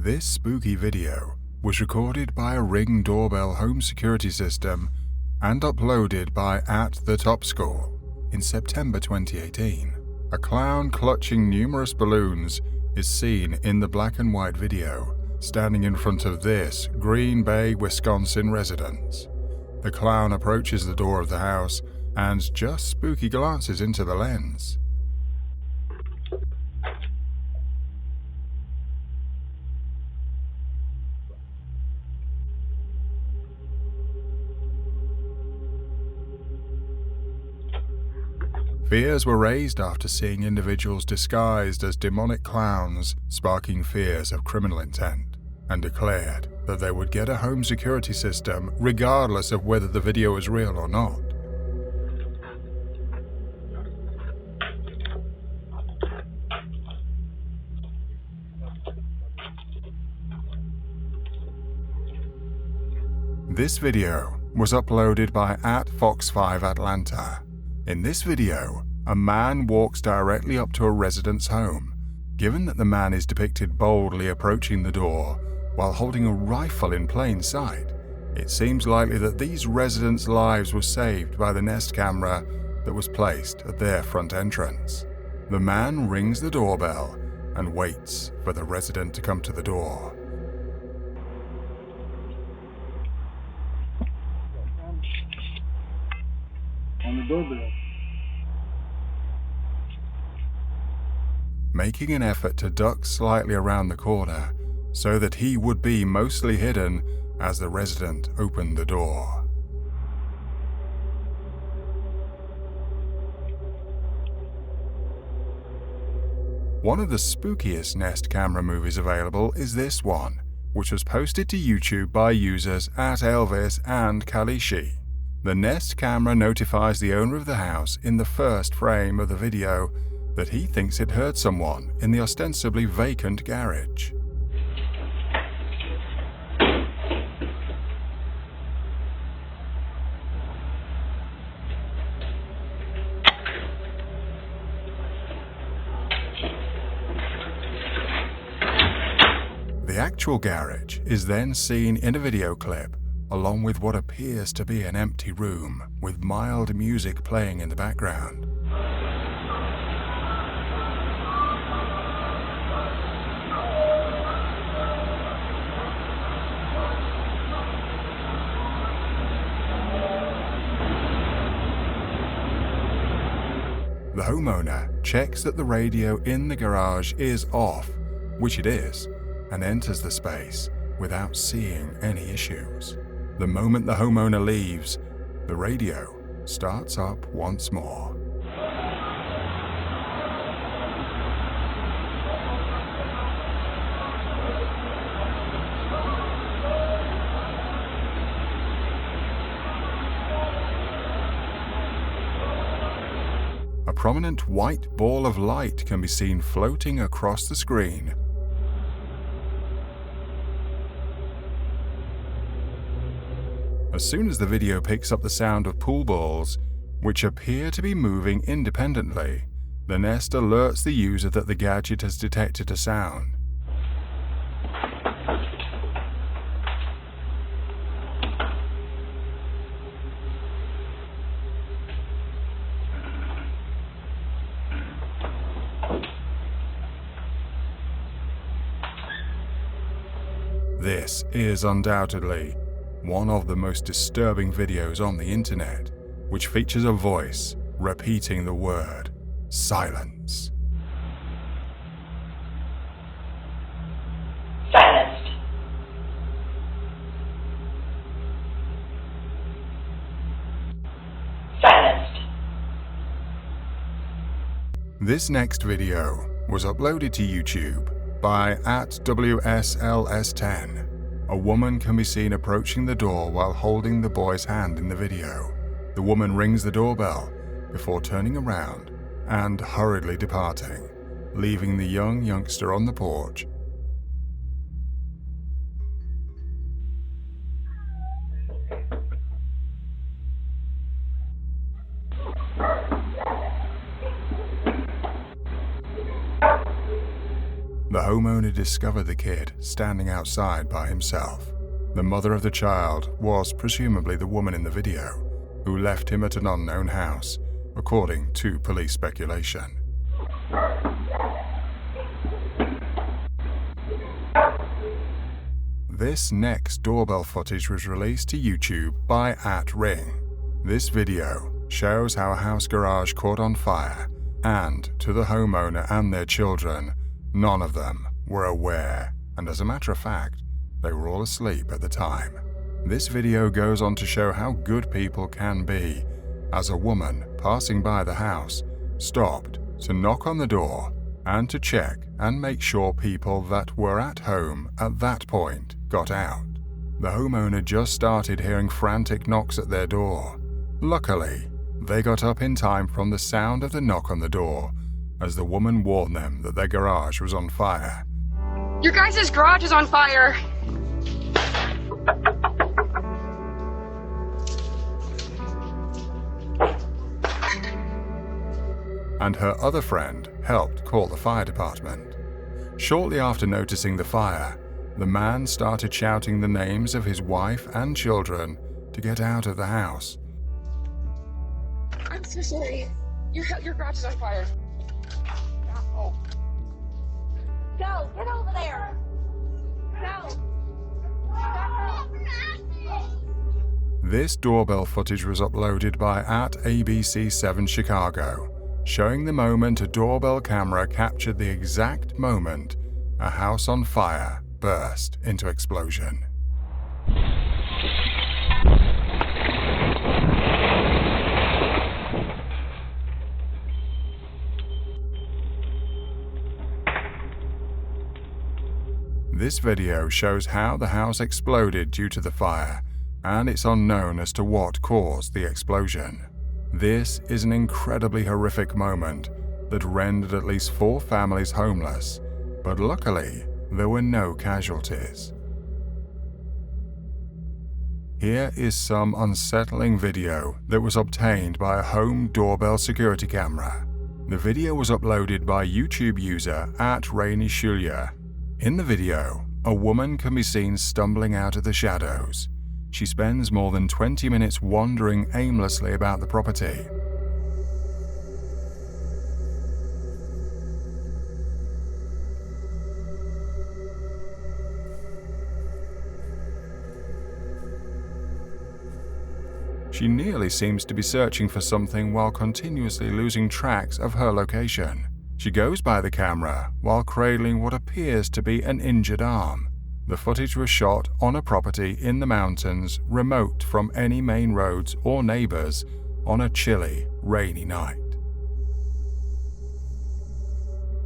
This spooky video was recorded by a Ring doorbell home security system and uploaded by @thetopschool in September 2018. A clown clutching numerous balloons is seen in the black and white video, standing in front of this Green Bay, Wisconsin residence. The clown approaches the door of the house and just spooky glances into the lens. Fears were raised after seeing individuals disguised as demonic clowns, sparking fears of criminal intent, and declared that they would get a home security system regardless of whether the video was real or not. This video was uploaded by @Fox5Atlanta. In this video, a man walks directly up to a resident's home. Given that the man is depicted boldly approaching the door while holding a rifle in plain sight, it seems likely that these residents' lives were saved by the Nest camera that was placed at their front entrance. The man rings the doorbell and waits for the resident to come to the door. On the doorbell. Making an effort to duck slightly around the corner so that he would be mostly hidden as the resident opened the door. One of the spookiest Nest camera movies available is this one, which was posted to YouTube by users @Elvis and Kalishi. The Nest camera notifies the owner of the house in the first frame of the video that he thinks it heard someone in the ostensibly vacant garage. The actual garage is then seen in a video clip, along with what appears to be an empty room with mild music playing in the background. The homeowner checks that the radio in the garage is off, which it is, and enters the space without seeing any issues. The moment the homeowner leaves, the radio starts up once more. A prominent white ball of light can be seen floating across the screen. As soon as the video picks up the sound of pool balls, which appear to be moving independently, the Nest alerts the user that the gadget has detected a sound. This is undoubtedly one of the most disturbing videos on the internet, which features a voice repeating the word silence. Silenced. Silenced. This next video was uploaded to YouTube by @WSLS10. A woman can be seen approaching the door while holding the boy's hand in the video. The woman rings the doorbell before turning around and hurriedly departing, leaving the young youngster on the porch. the homeowner discovered the kid standing outside by himself. The mother of the child was presumably the woman in the video, who left him at an unknown house, according to police speculation. This next doorbell footage was released to YouTube by @Ring. This video shows how a house garage caught on fire, and to the homeowner and their children, none of them were aware, and as a matter of fact, they were all asleep at the time. This video goes on to show how good people can be, as a woman passing by the house stopped to knock on the door and to check and make sure people that were at home at that point got out. The homeowner just started hearing frantic knocks at their door. Luckily, they got up in time from the sound of the knock on the door, as the woman warned them that their garage was on fire. Your guys' garage is on fire! And her other friend helped call the fire department. Shortly after noticing the fire, the man started shouting the names of his wife and children to get out of the house. I'm so sorry. Your garage is on fire. Oh. Go! Get over there! Go! This doorbell footage was uploaded by @ABC7 Chicago, showing the moment a doorbell camera captured the exact moment a house on fire burst into explosion. This video shows how the house exploded due to the fire, and it's unknown as to what caused the explosion. This is an incredibly horrific moment that rendered at least 4 families homeless, but luckily, there were no casualties. Here is some unsettling video that was obtained by a home doorbell security camera. The video was uploaded by YouTube user @RainyShulia. In the video, a woman can be seen stumbling out of the shadows. She spends more than 20 minutes wandering aimlessly about the property. She nearly seems to be searching for something while continuously losing tracks of her location. She goes by the camera while cradling what appears to be an injured arm. The footage was shot on a property in the mountains, remote from any main roads or neighbors, on a chilly, rainy night.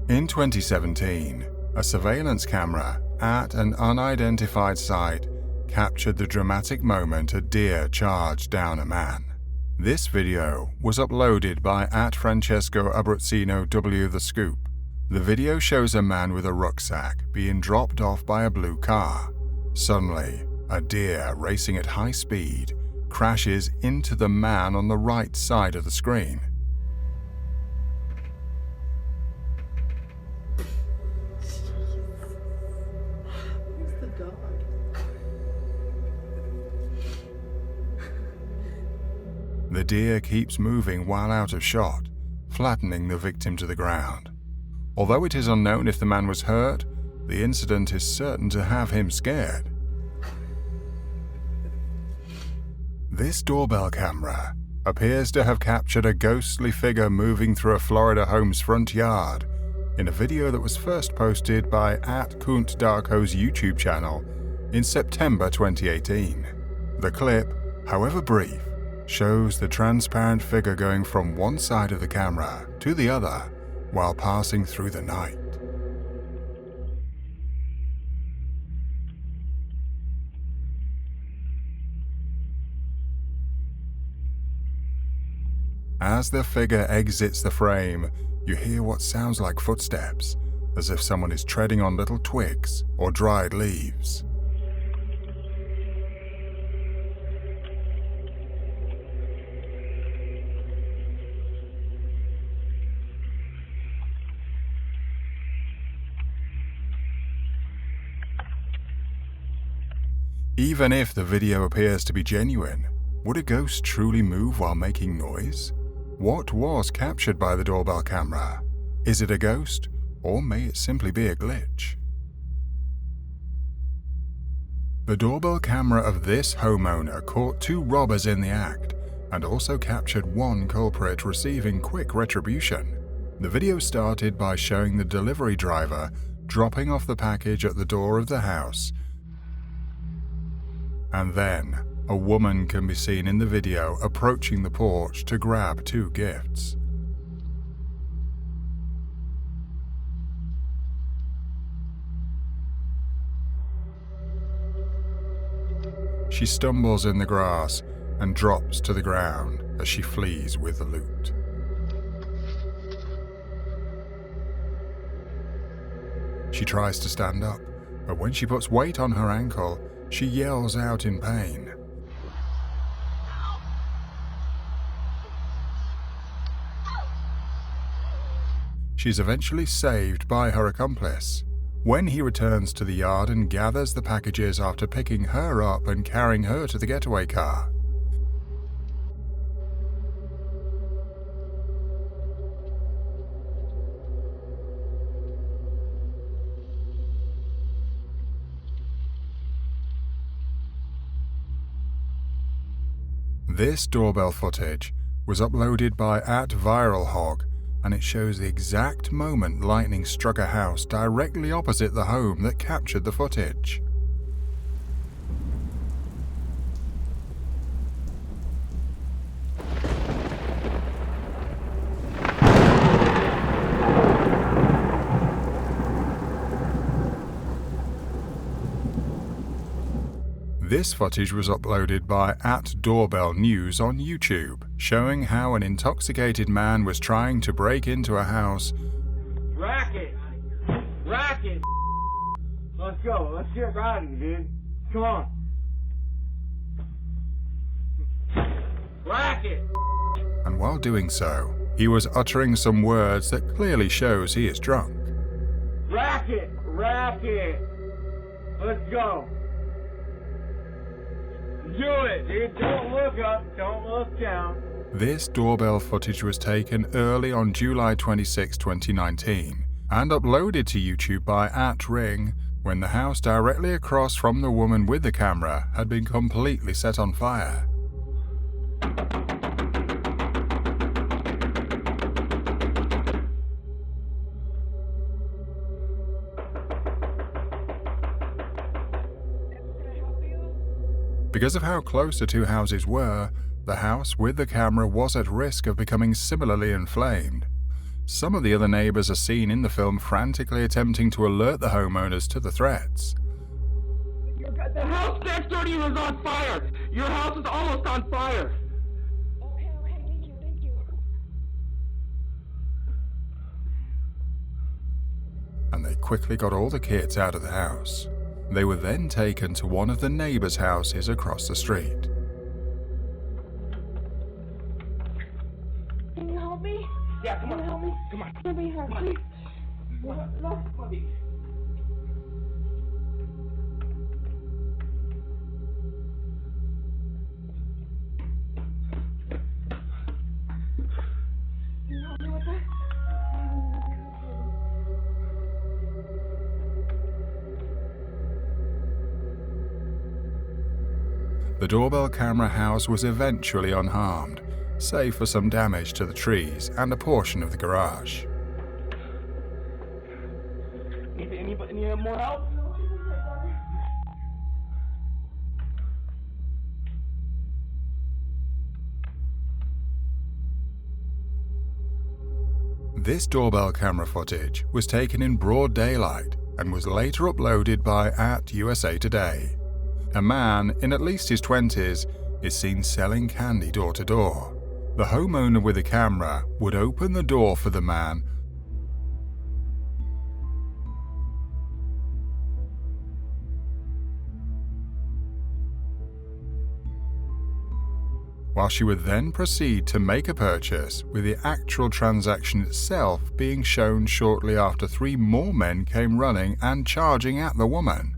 In 2017, a surveillance camera at an unidentified site captured the dramatic moment a deer charged down a man. This video was uploaded by @Francesco Abruzzino W. The Scoop. The video shows a man with a rucksack being dropped off by a blue car. Suddenly, a deer racing at high speed crashes into the man on the right side of the screen. Where's the dog? The deer keeps moving while out of shot, flattening the victim to the ground. Although it is unknown if the man was hurt, the incident is certain to have him scared. This doorbell camera appears to have captured a ghostly figure moving through a Florida home's front yard in a video that was first posted by @KuntDarko's YouTube channel in September 2018. The clip, however brief, shows the transparent figure going from one side of the camera to the other while passing through the night. As the figure exits the frame, you hear what sounds like footsteps, as if someone is treading on little twigs or dried leaves. Even if the video appears to be genuine, would a ghost truly move while making noise? What was captured by the doorbell camera? Is it a ghost, or may it simply be a glitch? The doorbell camera of this homeowner caught 2 robbers in the act and also captured 1 culprit receiving quick retribution. The video started by showing the delivery driver dropping off the package at the door of the house, and then a woman can be seen in the video approaching the porch to grab 2 gifts. She stumbles in the grass and drops to the ground as she flees with the loot. She tries to stand up, but when she puts weight on her ankle, she yells out in pain. She's eventually saved by her accomplice. When he returns to the yard and gathers the packages after picking her up and carrying her to the getaway car. This doorbell footage was uploaded by @viralhog, and it shows the exact moment lightning struck a house directly opposite the home that captured the footage. This footage was uploaded by @Doorbell News on YouTube, showing how an intoxicated man was trying to break into a house. Racket! Racket! Let's go. Let's get riding, dude. Come on. Racket! And while doing so, he was uttering some words that clearly shows he is drunk. Racket! Racket! Let's go. Do it, dude. Don't look up. Don't look down. This doorbell footage was taken early on July 26, 2019, and uploaded to YouTube by @Ring when the house directly across from the woman with the camera had been completely set on fire. Because of how close the 2 houses were, the house with the camera was at risk of becoming similarly inflamed. Some of the other neighbors are seen in the film frantically attempting to alert the homeowners to the threats. The house next door to you is on fire. Your house is almost on fire. Okay, thank you. And they quickly got all the kids out of the house. They were then taken to one of the neighbors' houses across the street. Can you help me? Yeah, come Can you help me? Come on. Give me her, Come on. please. Come on. Can you help me with that? The doorbell camera house was eventually unharmed, save for some damage to the trees and a portion of the garage. Need more help? This doorbell camera footage was taken in broad daylight and was later uploaded by @USA Today. A man in at least his 20s is seen selling candy door to door. The homeowner with the camera would open the door for the man while she would then proceed to make a purchase, with the actual transaction itself being shown shortly after 3 more men came running and charging at the woman.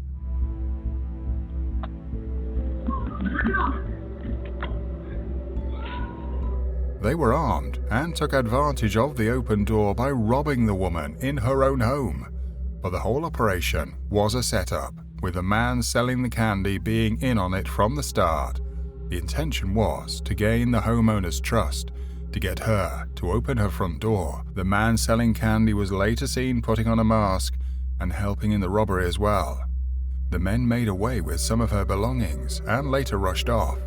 They were armed and took advantage of the open door by robbing the woman in her own home. But the whole operation was a setup, with the man selling the candy being in on it from the start. The intention was to gain the homeowner's trust, to get her to open her front door. The man selling candy was later seen putting on a mask and helping in the robbery as well. The men made away with some of her belongings and later rushed off.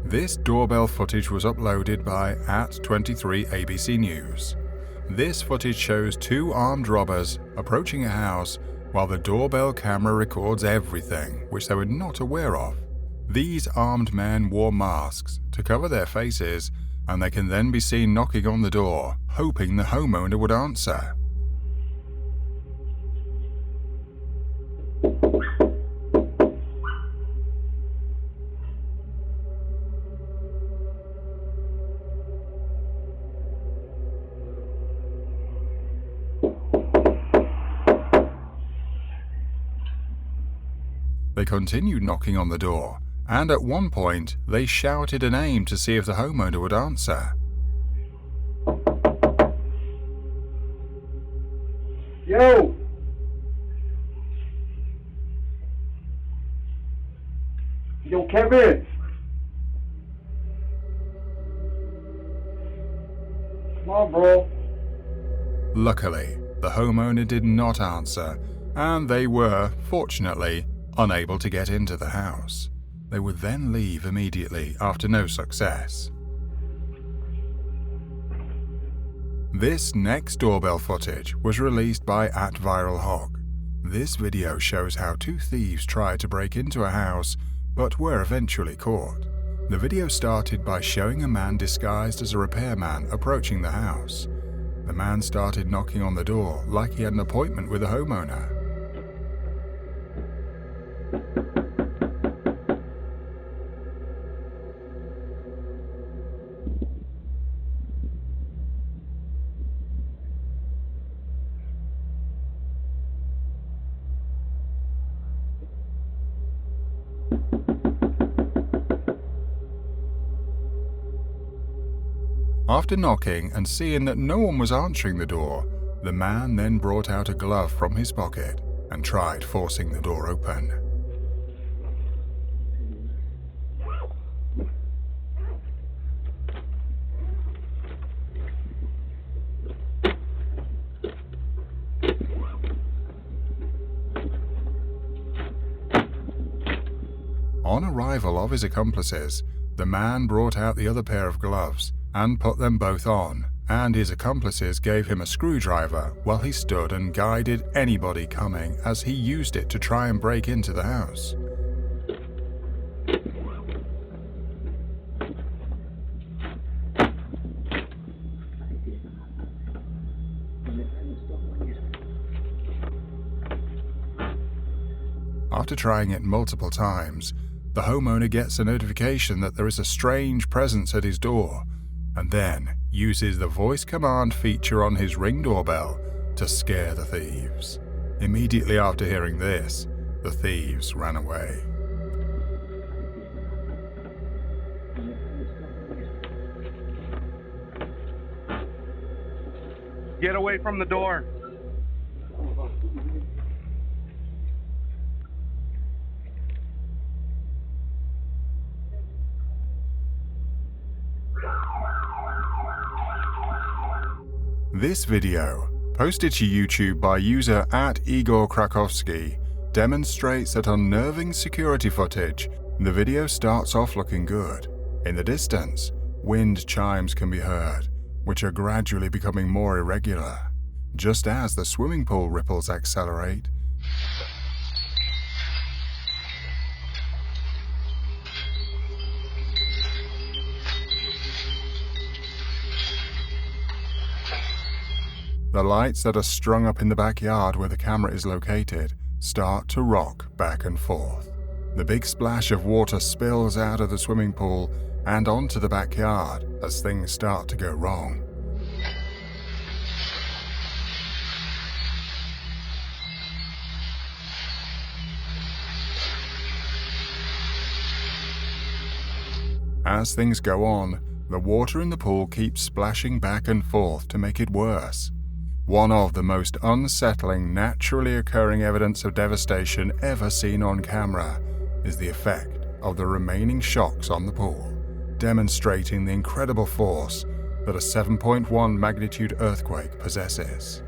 This doorbell footage was uploaded by @23ABC News. This footage shows two armed robbers approaching a house while the doorbell camera records everything, which they were not aware of. These armed men wore masks to cover their faces, and they can then be seen knocking on the door, hoping the homeowner would answer. They continued knocking on the door, and at one point they shouted a name to see if the homeowner would answer. Yo! Yo, Kevin! Come on, bro. Luckily, the homeowner did not answer, and they were, fortunately, unable to get into the house. They would then leave immediately after no success. This next doorbell footage was released by @ViralHog. This video shows how two thieves tried to break into a house but were eventually caught. The video started by showing a man disguised as a repairman approaching the house. The man started knocking on the door like he had an appointment with the homeowner. After knocking and seeing that no one was answering the door, the man then brought out a glove from his pocket and tried forcing the door open. On arrival of his accomplices, the man brought out the other pair of gloves and put them both on, and his accomplices gave him a screwdriver while he stood and guided anybody coming as he used it to try and break into the house. After trying it multiple times, the homeowner gets a notification that there is a strange presence at his door, and then uses the voice command feature on his Ring doorbell to scare the thieves. Immediately after hearing this, the thieves ran away. Get away from the door. This video, posted to YouTube by user @IgorKrakowski, demonstrates that unnerving security footage. The video starts off looking good. In the distance, wind chimes can be heard, which are gradually becoming more irregular. Just as the swimming pool ripples accelerate, the lights that are strung up in the backyard where the camera is located start to rock back and forth. The big splash of water spills out of the swimming pool and onto the backyard as things start to go wrong. As things go on, the water in the pool keeps splashing back and forth to make it worse. One of the most unsettling naturally occurring evidence of devastation ever seen on camera is the effect of the remaining shocks on the pool, demonstrating the incredible force that a 7.1 magnitude earthquake possesses.